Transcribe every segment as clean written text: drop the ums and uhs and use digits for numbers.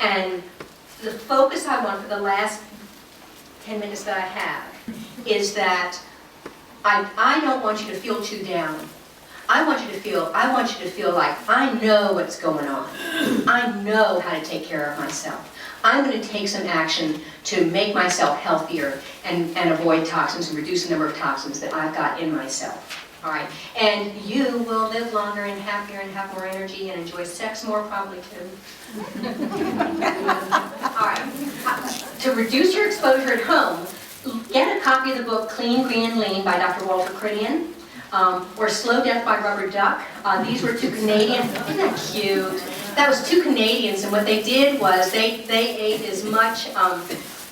And the focus I want for the last 10 minutes that I have is that I don't want you to feel too down. I want you to feel like I know what's going on. I know how to take care of myself. I'm going to take some action to make myself healthier and avoid toxins and reduce the number of toxins that I've got in myself. All right, and you will live longer and happier and have more energy and enjoy sex more probably too. All right, to reduce your exposure at home, get a copy of the book Clean, Green, and Lean by Dr. Walter Critian, or Slow Death by Rubber Duck. These were two Canadians. Isn't that cute? That was two Canadians, and what they did was they ate as much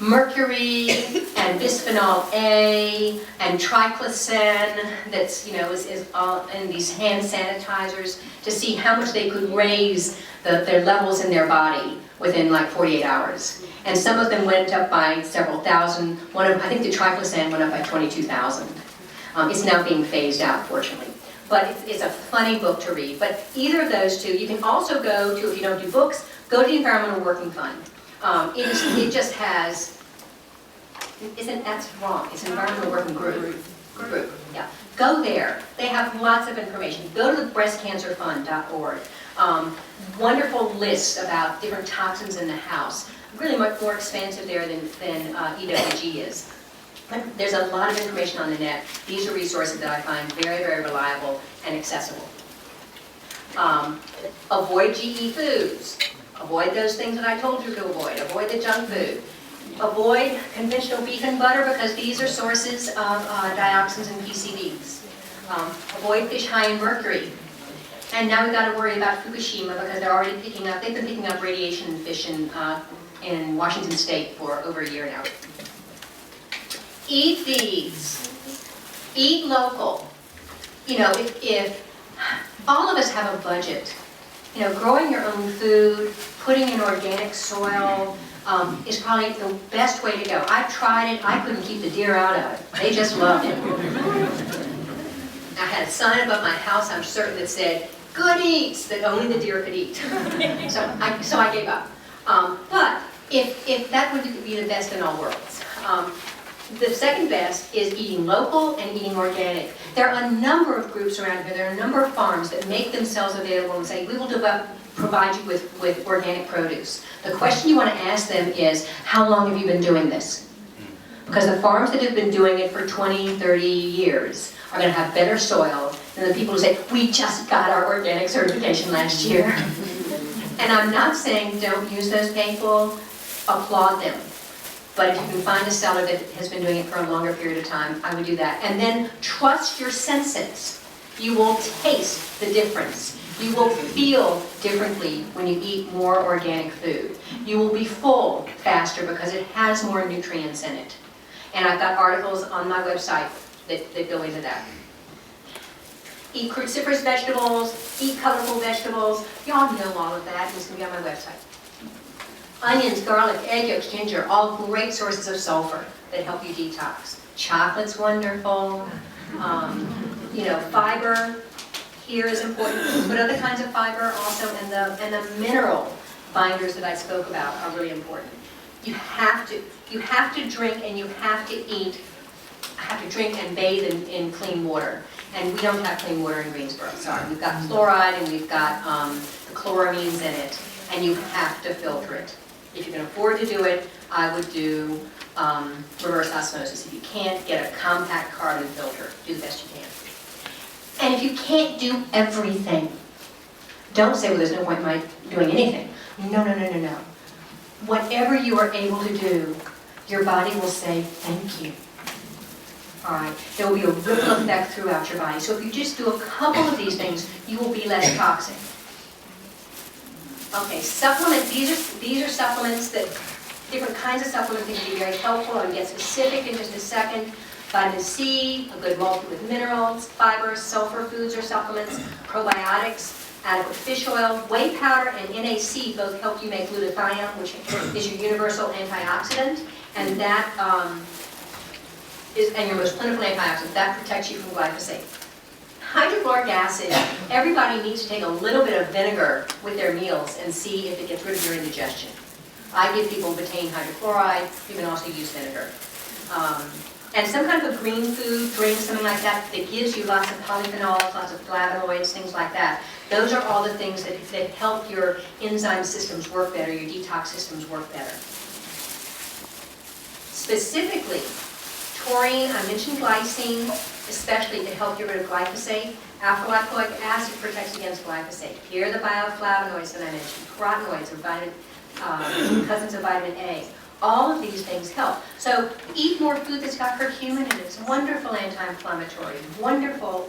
mercury and bisphenol A and triclosan that's, is all in these hand sanitizers to see how much they could raise their levels in their body within like 48 hours. And some of them went up by several thousand. I think the triclosan went up by 22,000. It's now being phased out, fortunately. But it's a funny book to read. But either of those two, you can also go to, if you don't do books, go to the Environmental Working Fund. It just has, that's wrong, it's an Environmental Working Group, yeah. Go there, they have lots of information. Go to the breastcancerfund.org. Wonderful lists about different toxins in the house. Really much more expansive there than EWG is. There's a lot of information on the net. These are resources that I find very, very reliable and accessible. Avoid GE foods. Avoid those things that I told you to avoid. Avoid the junk food. Avoid conventional beef and butter because these are sources of dioxins and PCBs. Avoid fish high in mercury. And now we've got to worry about Fukushima because they've been picking up radiation in fish in Washington State for over a year now. Eat these. Eat local. If all of us have a budget, growing your own food, putting in organic soil is probably the best way to go. I've tried it. I couldn't keep the deer out of it. They just loved it. I had a sign above my house, I'm certain, that said, "Good eats," that only the deer could eat. so I gave up. But if that would be the best in all worlds. The second best is eating local and eating organic. There are a number of groups around here, there are a number of farms that make themselves available and say, we will provide you with organic produce. The question you want to ask them is, how long have you been doing this? Because the farms that have been doing it for 20, 30 years are going to have better soil than the people who say, we just got our organic certification last year. And I'm not saying don't use those people, applaud them. But if you can find a seller that has been doing it for a longer period of time, I would do that. And then trust your senses. You will taste the difference. You will feel differently when you eat more organic food. You will be full faster because it has more nutrients in it. And I've got articles on my website that go into that. Eat cruciferous vegetables, eat colorful vegetables. Y'all know all of that. It's going to be on my website. Onions, garlic, egg yolks, ginger, all great sources of sulfur that help you detox. Chocolate's wonderful. Fiber here is important, but other kinds of fiber also, and the mineral binders that I spoke about are really important. You have to drink and you have to eat. Have to drink and bathe in clean water, and we don't have clean water in Greensboro. Sorry, we've got fluoride and we've got the chloramines in it, and you have to filter it. If you can afford to do it, I would do reverse osmosis. If you can't, get a compact carbon filter. Do the best you can. And if you can't do everything, don't say, well, there's no point in my doing anything. No. Whatever you are able to do, your body will say, thank you. All right, there will be a ripple effect throughout your body. So if you just do a couple of these things, you will be less toxic. Okay, supplements. These are supplements different kinds of supplements that can be very helpful. I'll get specific in just a second. Vitamin C, a good multi with minerals, fiber, sulfur foods or supplements, probiotics, adequate fish oil, whey powder, and NAC both help you make glutathione, which is your universal antioxidant, and that is your most plentiful antioxidant. That protects you from glyphosate. Hydrochloric acid, everybody needs to take a little bit of vinegar with their meals and see if it gets rid of your indigestion. I give people betaine hydrochloride. You can also use vinegar. And some kind of a green food, drink, something like that, that gives you lots of polyphenols, lots of flavonoids, things like that. Those are all the things that help your enzyme systems work better, your detox systems work better. Specifically, taurine, I mentioned glycine, especially to help get rid of glyphosate. Alpha-lipoic acid protects against glyphosate. Here are the bioflavonoids that I mentioned. Carotenoids are cousins of vitamin A. All of these things help. So eat more food that's got curcumin in it. It's a wonderful anti-inflammatory, wonderful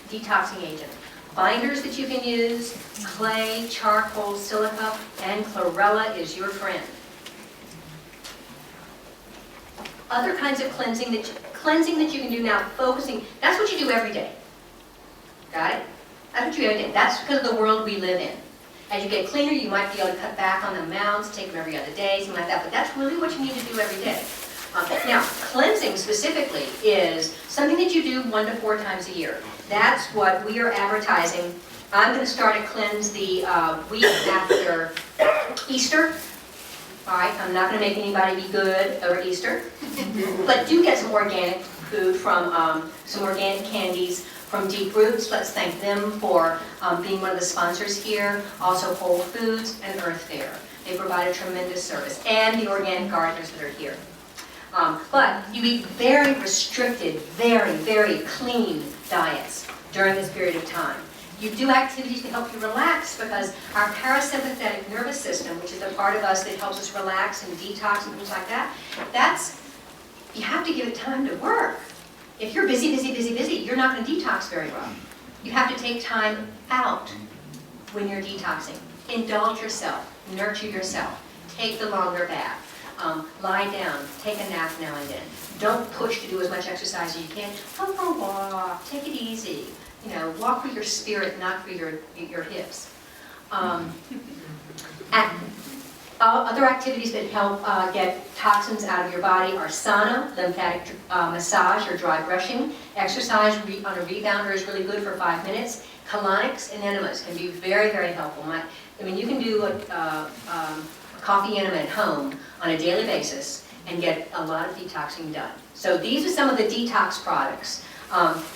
detoxing agent. Binders that you can use, clay, charcoal, silica, and chlorella is your friend. Other kinds of cleansing that you can do now, focusing, that's what you do every day. Got it? That's what you do every day. That's because of the world we live in. As you get cleaner, you might be able to cut back on the amounts, take them every other day, something like that, but that's really what you need to do every day. Now, cleansing specifically is something that you do 1 to 4 times a year. That's what we are advertising. I'm going to start a cleanse the week after Easter. All right, I'm not going to make anybody be good over Easter, but do get some organic food from some organic candies from Deep Roots. Let's thank them for being one of the sponsors here. Also Whole Foods and Earth Fare. They provide a tremendous service. And the organic gardeners that are here. But you eat very restricted, very, very clean diets during this period of time. You do activities to help you relax because our parasympathetic nervous system, which is the part of us that helps us relax and detox and things like that, you have to give it time to work. If you're busy, you're not going to detox very well. You have to take time out when you're detoxing. Indulge yourself, nurture yourself, take the longer bath, lie down, take a nap now and then. Don't push to do as much exercise as you can. Go for a walk, take it easy. You know, walk for your spirit, not for your hips. Other activities that help get toxins out of your body are sauna, lymphatic massage or dry brushing. Exercise on a rebounder is really good for 5 minutes. Colonics and enemas can be very, very helpful. You can do a coffee enema at home on a daily basis and get a lot of detoxing done. So these are some of the detox products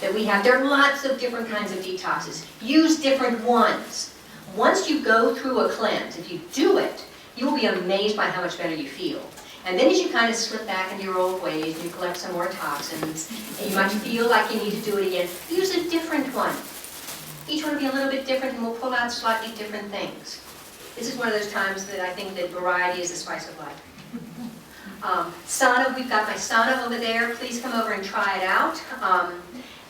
that we have. There are lots of different kinds of detoxes. Use different ones. Once you go through a cleanse, if you do it, you will be amazed by how much better you feel. And then as you kind of slip back into your old ways and you collect some more toxins, and you might feel like you need to do it again, use a different one. Each one will be a little bit different and we'll pull out slightly different things. This is one of those times that I think that variety is the spice of life. Sauna, we've got my sauna over there. Please come over and try it out.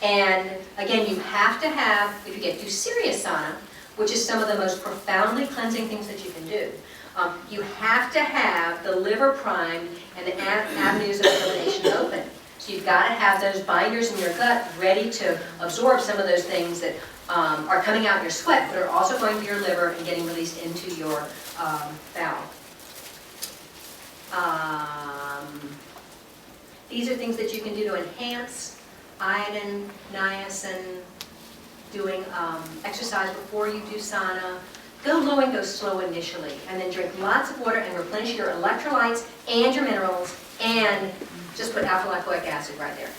And again, you have to have, if you do serious sauna, which is some of the most profoundly cleansing things that you can do, you have to have the liver primed and the avenues of elimination open. So you've got to have those binders in your gut ready to absorb some of those things that are coming out in your sweat, but are also going to your liver and getting released into your bowel. These are things that you can do to enhance iodine, niacin, doing exercise before you do sauna. Go low and go slow initially, and then drink lots of water and replenish your electrolytes and your minerals, and just put alpha-lipoic acid right there.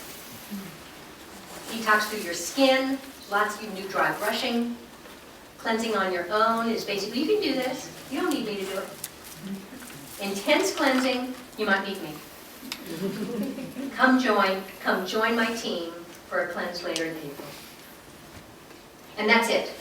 Detox through your skin. Lots you can do dry brushing. Cleansing on your own is basically, you can do this. You don't need me to do it. Intense cleansing, you might need me. Come join my team for a cleanse later in April. And that's it.